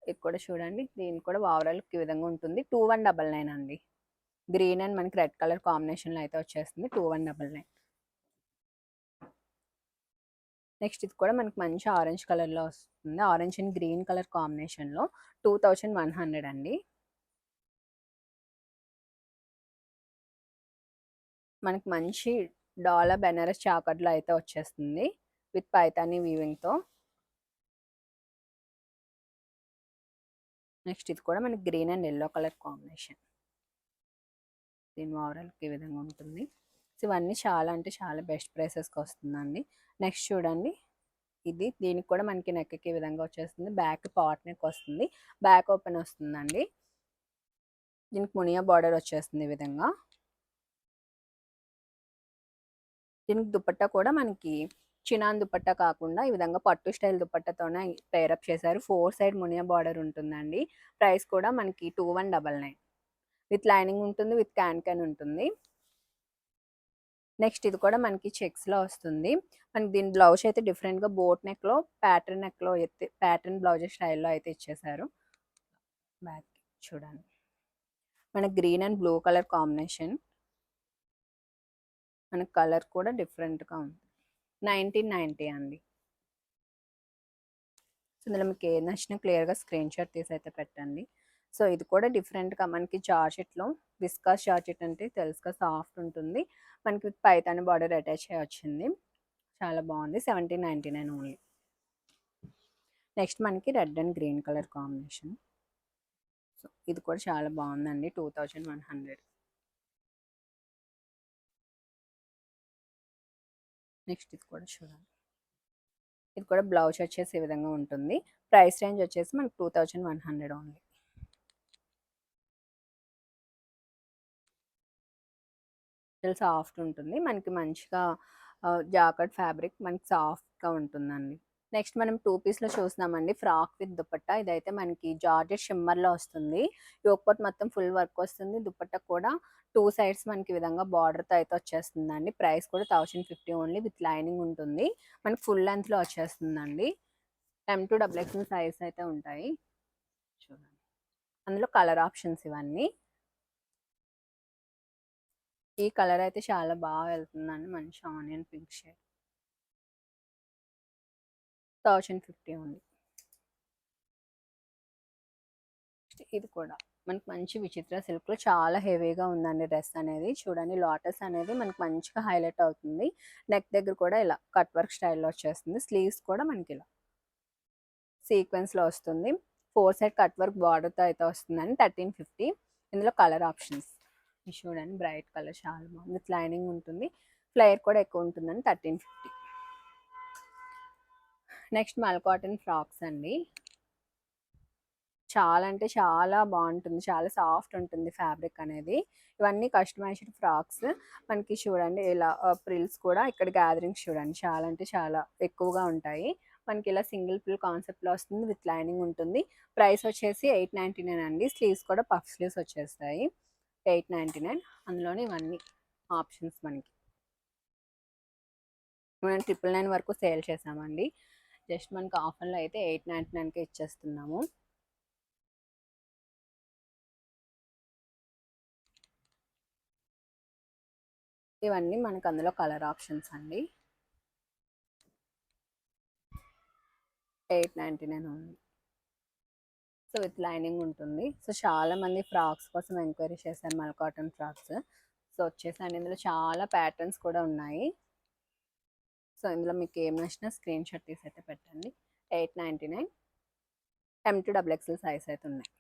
ఇది కూడా చూడండి, దీనికి కూడా ఓవరాల్ ఈ విధంగా ఉంటుంది. 2199 అండి. గ్రీన్ అండ్ మనకి రెడ్ కలర్ కాంబినేషన్లో అయితే వచ్చేస్తుంది. 2199. నెక్స్ట్ ఇది కూడా మనకి మంచి ఆరెంజ్ కలర్లో వస్తుంది. ఆరెంజ్ అండ్ గ్రీన్ కలర్ కాంబినేషన్లో 2100 అండి. మనకి మంచి డాలా బెనారస్ చాకట్లో అయితే వచ్చేస్తుంది విత్ పైతానీ వీవింగ్తో. నెక్స్ట్ ఇది కూడా మనకి green and yellow colour combination. దీని ఓవరాల్ ఈ విధంగా ఉంటుంది. సో ఇవన్నీ చాలా అంటే చాలా బెస్ట్ ప్రైసెస్కి వస్తుందండి. నెక్స్ట్ చూడండి, దీనికి కూడా మనకి నెక్కి ఈ విధంగా వచ్చేస్తుంది. బ్యాక్ పాట్ నెక్ వస్తుంది, బ్యాక్ ఓపెన్ వస్తుందండి. దీనికి మునియా బార్డర్ వచ్చేస్తుంది ఈ విధంగా. దీనికి దుపట్టా కూడా మనకి చినాన్ దుపట్టా కాకుండా ఈ విధంగా పట్టు స్టైల్ దుపట్టాతోనే పేరప్ చేశారు. 4 సైడ్ మునియా బార్డర్ ఉంటుందండి. ప్రైస్ కూడా మనకి 2199 విత్ లైనింగ్ ఉంటుంది, విత్ క్యాన్ ఉంటుంది. నెక్స్ట్ ఇది కూడా మనకి చెక్స్లో వస్తుంది. మనకి దీని బ్లౌజ్ అయితే డిఫరెంట్గా బోట్ నెక్లో నెక్లో అయితే ప్యాటర్న్ బ్లౌజ్ స్టైల్లో అయితే ఇచ్చేసారు. బ్యాక్ చూడండి, మనకి green and blue colour combination. మనకి కలర్ కూడా డిఫరెంట్గా ఉంది. 1990 అండి. సో ఇందులో మీకు ఏది నచ్చినా క్లియర్గా స్క్రీన్ షాట్ తీసి అయితే పెట్టండి. సో ఇది కూడా డిఫరెంట్గా మనకి జార్జెట్లో విస్కాస్ జార్జెట్ అంటే తెలుసుగా సాఫ్ట్ ఉంటుంది. మనకి పైతాని బార్డర్ అటాచ్ అయ్యి వచ్చింది. చాలా బాగుంది. 1799 ఓన్లీ. నెక్స్ట్ మనకి red and green colour combination. So ఇది కూడా చాలా బాగుందండి. 2100. నెక్స్ట్ ఇది కూడా చూడండి, ఇది కూడా బ్లౌజ్ వచ్చేసి ఈ విధంగా ఉంటుంది. ప్రైస్ రేంజ్ వచ్చేసి మనకి 2100 ఓన్లీ. చాలా సాఫ్ట్ ఉంటుంది. మనకి మంచిగా జాకెట్ ఫ్యాబ్రిక్ మనకి సాఫ్ట్గా ఉంటుందండి. నెక్స్ట్ మనం 2 పీస్లో చూస్తున్నామండి. Frock with dupatta. ఇదైతే మనకి జార్జెట్ షిమ్మర్లో వస్తుంది. యోక్ పార్ట్ మొత్తం ఫుల్ వర్క్ వస్తుంది. దుపట్టా కూడా 2 సైడ్స్ మనకి ఈ విధంగా బార్డర్తో అయితే వచ్చేస్తుందండి. ప్రైస్ కూడా 1050 ఓన్లీ విత్ లైనింగ్ ఉంటుంది. మనకి ఫుల్ లెంత్లో వచ్చేస్తుందండి. M2XXL సైజ్ అయితే ఉంటాయి. చూడండి, అందులో కలర్ ఆప్షన్స్ ఇవన్నీ. ఈ కలర్ అయితే చాలా బాగా వెళ్తుందండి. మంచి ఆనియన్ పింక్ షేడ్. 1050 ఉంది. ఇది కూడా మనకి మంచి విచిత్ర సిల్క్లో చాలా హెవీగా ఉందండి డ్రెస్ అనేది. చూడండి, లోటస్ అనేది మనకి మంచిగా హైలైట్ అవుతుంది. నెక్ దగ్గర కూడా ఇలా కట్ వర్క్ స్టైల్లో వచ్చేస్తుంది. స్లీవ్స్ కూడా మనకి ఇలా సీక్వెన్స్లో వస్తుంది. 4 సైడ్ కట్ వర్క్ బార్డర్తో అయితే వస్తుందండి. 1350. ఇందులో కలర్ ఆప్షన్స్ చూడండి, బ్రైట్ కలర్ చాలా బాగుంది. విత్ లైనింగ్ ఉంటుంది. ఫ్లేయర్ కూడా ఎక్కువ ఉంటుందండి. 1350. నెక్స్ట్ మల్ కాటన్ ఫ్రాక్స్ అండి. చాలా అంటే చాలా బాగుంటుంది. చాలా సాఫ్ట్ ఉంటుంది ఫ్యాబ్రిక్ అనేది. ఇవన్నీ కస్టమైజ్డ్ ఫ్రాక్స్. మనకి చూడండి ఇలా ప్రిల్స్ కూడా ఇక్కడ గ్యాదరింగ్స్ చూడండి చాలా అంటే చాలా ఎక్కువగా ఉంటాయి. మనకి ఇలా సింగిల్ ప్రిల్ కాన్సెప్ట్లో వస్తుంది. విత్ లైనింగ్ ఉంటుంది. ప్రైస్ వచ్చేసి 899 అండి. స్లీవ్స్ కూడా పఫ్ స్లీవ్స్ వచ్చేస్తాయి. 899. అందులోనే ఇవన్నీ ఆప్షన్స్ మనకి. మనం 999 వరకు సేల్ చేసామండి. జస్ట్ మనకి ఆఫర్లో అయితే 899కే ఇచ్చేస్తున్నాము. ఇవన్నీ మనకు అందులో కలర్ ఆప్షన్స్ అండి. 899 ఉంది. సో విత్ లైనింగ్ ఉంటుంది. సో చాలా మంది ఫ్రాక్స్ కోసం ఎంక్వైరీ చేశారు, మల్ కాటన్ ఫ్రాక్స్. సో వచ్చేసండి, ఇందులో చాలా ప్యాటర్న్స్ కూడా ఉన్నాయి. సో ఇందులో మీకు ఏం నచ్చినా స్క్రీన్ షాట్ తీసి అయితే పెట్టండి. 899. M2XXL సైజ్ అయితే ఉన్నాయి.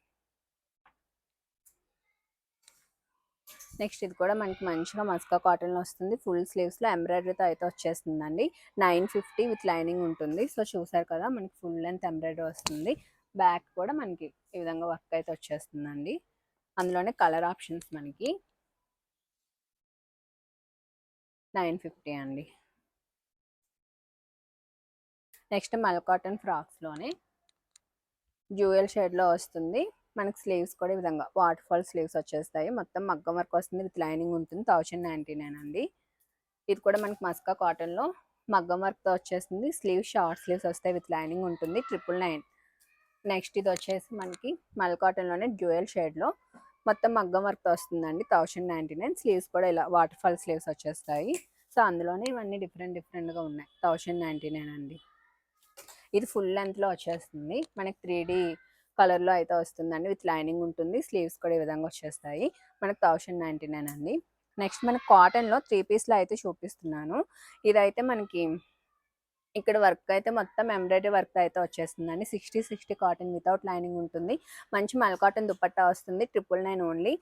నెక్స్ట్ ఇది కూడా మనకి మంచిగా మస్కా కాటన్లో వస్తుంది. ఫుల్ స్లీవ్స్లో ఎంబ్రాయిడరీతో అయితే వచ్చేస్తుందండి. 950 విత్ లైనింగ్ ఉంటుంది. సో చూసారు కదా మనకి ఫుల్ లెంత్ ఎంబ్రాయిడరీ వస్తుంది. బ్యాక్ కూడా మనకి ఈ విధంగా వర్క్ అయితే వచ్చేస్తుందండి. అందులోనే కలర్ ఆప్షన్స్ మనకి 950 అండి. నెక్స్ట్ మల్ కాటన్ ఫ్రాక్స్లోనే డ్యూయల్ షేడ్లో వస్తుంది. మనకి స్లీవ్స్ కూడా ఈ విధంగా వాటర్ ఫాల్ స్లీవ్స్ వచ్చేస్తాయి. మొత్తం మగ్గం వర్క్ వస్తుంది విత్ లైనింగ్ ఉంటుంది. 1099 అండి. ఇది కూడా మనకి మస్కా కాటన్లో మగ్గం వర్క్తో వచ్చేస్తుంది. స్లీవ్స్ షార్ట్ స్లీవ్స్ వస్తాయి విత్ లైనింగ్ ఉంటుంది. 999. నెక్స్ట్ ఇది వచ్చేసి మనకి మల్ కాటన్లోనే డ్యూయల్ షేడ్లో మొత్తం మగ్గం వర్క్తో వస్తుందండి. 1099. స్లీవ్స్ కూడా ఇలా వాటర్ ఫాల్ స్లీవ్స్ వచ్చేస్తాయి. సో అందులోనే ఇవన్నీ డిఫరెంట్గా ఉన్నాయి. 1099 అండి. ఇది ఫుల్ లెంత్లో వచ్చేస్తుంది. మనకి 3D కలర్లో అయితే వస్తుందండి విత్ లైనింగ్ ఉంటుంది. స్లీవ్స్ కూడా ఈ విధంగా వచ్చేస్తాయి. మనకి 1099 అండి. నెక్స్ట్ మనకి కాటన్లో 3 పీస్లో అయితే చూపిస్తున్నాను. ఇదైతే మనకి ఇక్కడ వర్క్ అయితే మొత్తం ఎంబ్రాయిడరీ వర్క్ అయితే వచ్చేస్తుందండి. 60 కాటన్ వితౌట్ లైనింగ్ ఉంటుంది. మంచి మల్ కాటన్ దుపట్టా వస్తుంది. 999 only.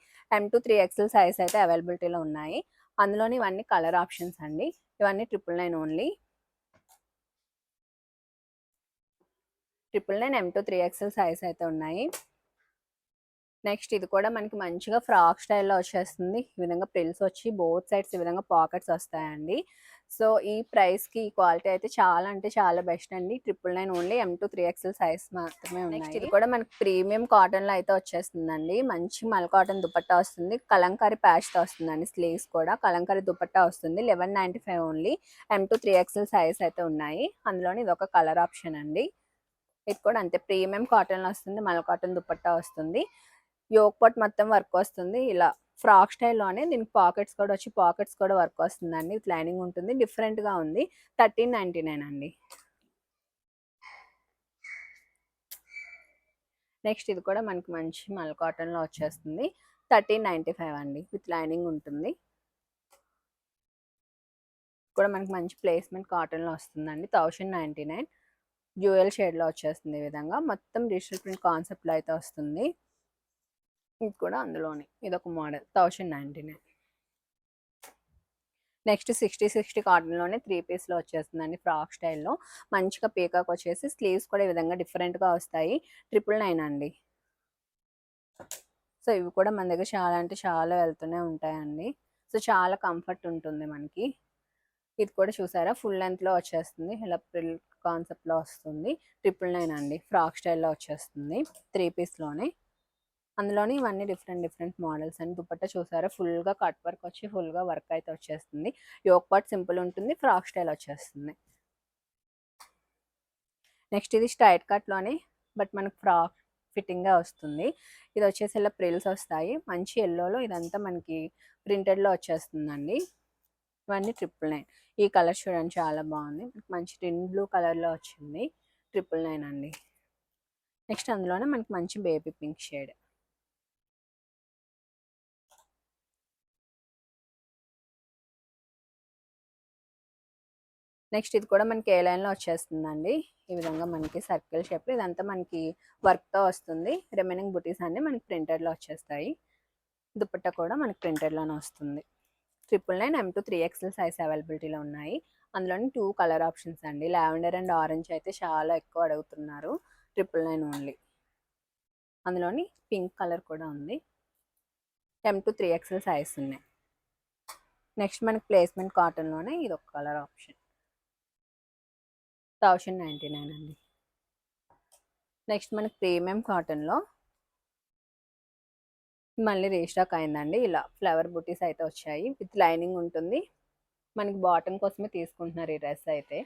M to 3XL size అయితే అవైలబిలిటీలో ఉన్నాయి. అందులోని ఇవన్నీ కలర్ ఆప్షన్స్ అండి. ఇవన్నీ 999 only. 999 M to 3XL size అయితే ఉన్నాయి. నెక్స్ట్ ఇది కూడా మనకి మంచిగా ఫ్రాక్ స్టైల్లో వచ్చేస్తుంది. ఈ విధంగా ప్రిల్స్ వచ్చి బోత్ సైడ్స్ ఈ విధంగా పాకెట్స్ వస్తాయండి. సో ఈ ప్రైస్కి ఈ క్వాలిటీ అయితే చాలా అంటే చాలా బెస్ట్ అండి. 999 only. M to 3XL size మాత్రమే ఉన్నాయి. నెక్స్ట్ ఇది కూడా మనకి ప్రీమియం కాటన్లో అయితే వచ్చేస్తుందండి. మంచి మల్ కాటన్ దుపట్టా వస్తుంది. కలంకారీ ప్యాచ్తో వస్తుందండి. స్లీవ్స్ కూడా కలంకారీ దుపట్టా వస్తుంది. 1195 only. M to 3XL size అయితే ఉన్నాయి. అందులోని ఇది ఒక కలర్ ఆప్షన్ అండి. ఇది కూడా అంతే ప్రీమియం కాటన్లో వస్తుంది. మల్ కాటన్ దుపట్టా వస్తుంది. యోక్ పాట్ మొత్తం వర్క్ వస్తుంది. ఇలా ఫ్రాక్ స్టైల్లోనే దీనికి పాకెట్స్ కూడా వచ్చి పాకెట్స్ కూడా వర్క్ వస్తుందండి. విత్ లైనింగ్ ఉంటుంది. డిఫరెంట్గా ఉంది. 1399 అండి. నెక్స్ట్ ఇది కూడా మనకి మంచి మల్ కాటన్లో వచ్చేస్తుంది. 1395 అండి. విత్ లైనింగ్ ఉంటుంది. కూడా మనకి మంచి ప్లేస్మెంట్ కాటన్లో వస్తుందండి. 1099. డ్యూయల్ షేడ్లో వచ్చేస్తుంది. ఈ విధంగా మొత్తం డిజిటల్ ప్రింట్ కాన్సెప్ట్లో అయితే వస్తుంది. ఇది కూడా అందులోనే ఇదొక మోడల్. 1099. నెక్స్ట్ 60 కాటన్లోనే 3 పీస్లో వచ్చేస్తుందండి. ఫ్రాక్ స్టైల్లో మంచిగా పీకాక్ వచ్చేసి స్లీవ్స్ కూడా ఈ విధంగా డిఫరెంట్గా వస్తాయి. 999 అండి. సో ఇవి కూడా మన దగ్గర చాలా అంటే చాలా వెళ్తూనే ఉంటాయండి. సో చాలా కంఫర్ట్ ఉంటుంది మనకి. ఇది కూడా చూసారా ఫుల్ లెంత్లో వచ్చేస్తుంది. ఇలా ప్రిల్ కాన్సెప్ట్లో వస్తుంది. 999 అండి. ఫ్రాక్ స్టైల్లో వచ్చేస్తుంది. 3 పీస్లోనే. అందులోని ఇవన్నీ డిఫరెంట్ మోడల్స్ అండి. దుపట్టా చూసారా ఫుల్గా కట్ వర్క్ వచ్చి ఫుల్గా వర్క్ అయితే వచ్చేస్తుంది. యోక్ పార్ట్ సింపుల్ ఉంటుంది. ఫ్రాక్ స్టైల్ వచ్చేస్తుంది. నెక్స్ట్ ఇది స్ట్రైట్ కట్లోనే బట్ మనకు ఫ్రాక్ ఫిట్టింగ్గా వస్తుంది. ఇది వచ్చేసి ఇలా ప్రిల్స్ వస్తాయి. మంచి ఎల్లోలో ఇదంతా మనకి ప్రింటెడ్లో వచ్చేస్తుందండి. ఇవన్నీ 999. ఈ కలర్ చూడండి చాలా బాగుంది. మంచి టిన్ బ్లూ కలర్లో వచ్చింది. 999 అండి. నెక్స్ట్ అందులోనే మనకి మంచి బేబీ పింక్ షేడ్. నెక్స్ట్ ఇది కూడా మనకి ఏ లైన్లో వచ్చేస్తుందండి. ఈ విధంగా మనకి సర్కిల్ షేప్ ఇదంతా మనకి వర్క్తో వస్తుంది. రిమైనింగ్ బుటీస్ అన్నీ మనకి ప్రింటెడ్లో వచ్చేస్తాయి. దుపట్టా కూడా మనకి ప్రింటెడ్లోనే వస్తుంది. 999 M to 3XL సైజ్ అవైలబిలిటీలో ఉన్నాయి. అందులోని 2 కలర్ ఆప్షన్స్ అండి. లావెండర్ అండ్ ఆరెంజ్ అయితే చాలా ఎక్కువ అడుగుతున్నారు. 999 ఓన్లీ. అందులోని పింక్ కలర్ కూడా ఉంది. M to 3XL సైజ్ ఉన్నాయి. నెక్స్ట్ మనకి ప్లేస్మెంట్ కాటన్లోనే ఇది ఒక కలర్ ఆప్షన్. 1099 అండి. నెక్స్ట్ మనకి ప్రీమియం కాటన్లో మళ్ళీ రీస్టాక్ అయిందండి. ఇలా ఫ్లవర్ బుటీస్ అయితే వచ్చాయి. విత్ లైనింగ్ ఉంటుంది. మనకి బాటమ్ కోసమే తీసుకుంటున్నారు ఈ డ్రెస్ అయితే.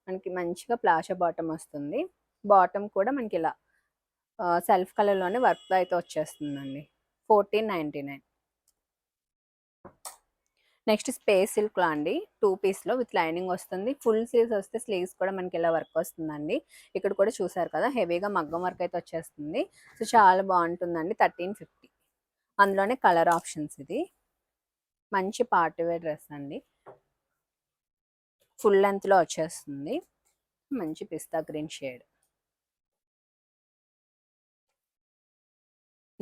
మనకి మంచిగా ప్లాషా బాటమ్ వస్తుంది. బాటమ్ కూడా మనకి ఇలా సెల్ఫ్ కలర్లోనే వర్క్ అయితే వచ్చేస్తుందండి. 1499. నెక్స్ట్ స్పేస్ సిల్క్లో అండి 2 పీస్లో విత్ లైనింగ్ వస్తుంది. ఫుల్ స్లీవ్స్ వస్తే స్లీవ్స్ కూడా మనకి ఇలా వర్క్ వస్తుందండి. ఇక్కడ కూడా చూసారు కదా హెవీగా మగ్గం వర్క్ అయితే వచ్చేస్తుంది. సో చాలా బాగుంటుందండి. 1350. అందులోనే కలర్ ఆప్షన్స్ ఇది. మంచి పార్టీ వేర్ డ్రెస్ అండి. ఫుల్ లెంత్లో వచ్చేస్తుంది. మంచి పిస్తా గ్రీన్ షేడ్.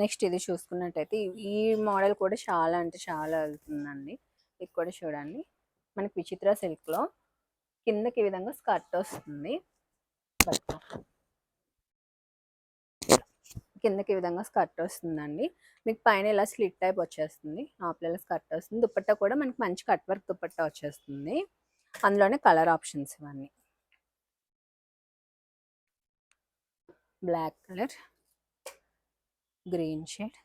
నెక్స్ట్ ఇది చూసుకున్నట్టయితే ఈ మోడల్ కూడా చాలా అంటే చాలా వెళ్తుందండి. ఇది కూడా చూడండి, మనకి విచిత్ర సిల్క్లో కిందకి ఈ విధంగా స్కర్ట్ వస్తుంది. కిందకి ఈ విధంగా స్కర్ట్ వస్తుందండి. మీకు పైన ఇలా స్లిట్ టైప్ వచ్చేస్తుంది, ఆప్లలో స్కర్ట్ వస్తుంది. దుపట్టా కూడా మనకి మంచి కట్ వర్క్ దుపట్టా వచ్చేస్తుంది. అందులోనే కలర్ ఆప్షన్స్ ఇవన్నీ. బ్లాక్ కలర్, గ్రీన్ షేడ్,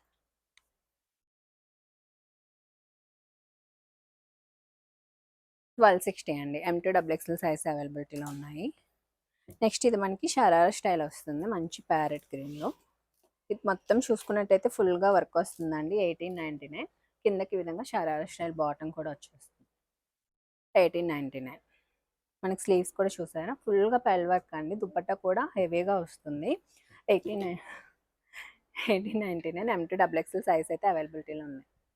$1260 అండి. M2XXL సైజ్ అవైలబిలిటీలో ఉన్నాయి. నెక్స్ట్ ఇది మనకి షరారా స్టైల్ వస్తుంది, మంచి ప్యారెట్ గ్రీన్లో. ఇది మొత్తం చూసుకున్నట్టయితే ఫుల్గా వర్క్ వస్తుందండి. 1899. కిందకి ఈ విధంగా షరారా స్టైల్ బాటమ్ కూడా వచ్చేస్తుంది. 1899. మనకి స్లీవ్స్ కూడా చూసారా, ఫుల్గా పెల్ వర్క్ అండి. దుపట్టా కూడా హెవీగా వస్తుంది. 1899. M2XXL సైజ్ అయితే అవైలబిలిటీలో ఉన్నాయి.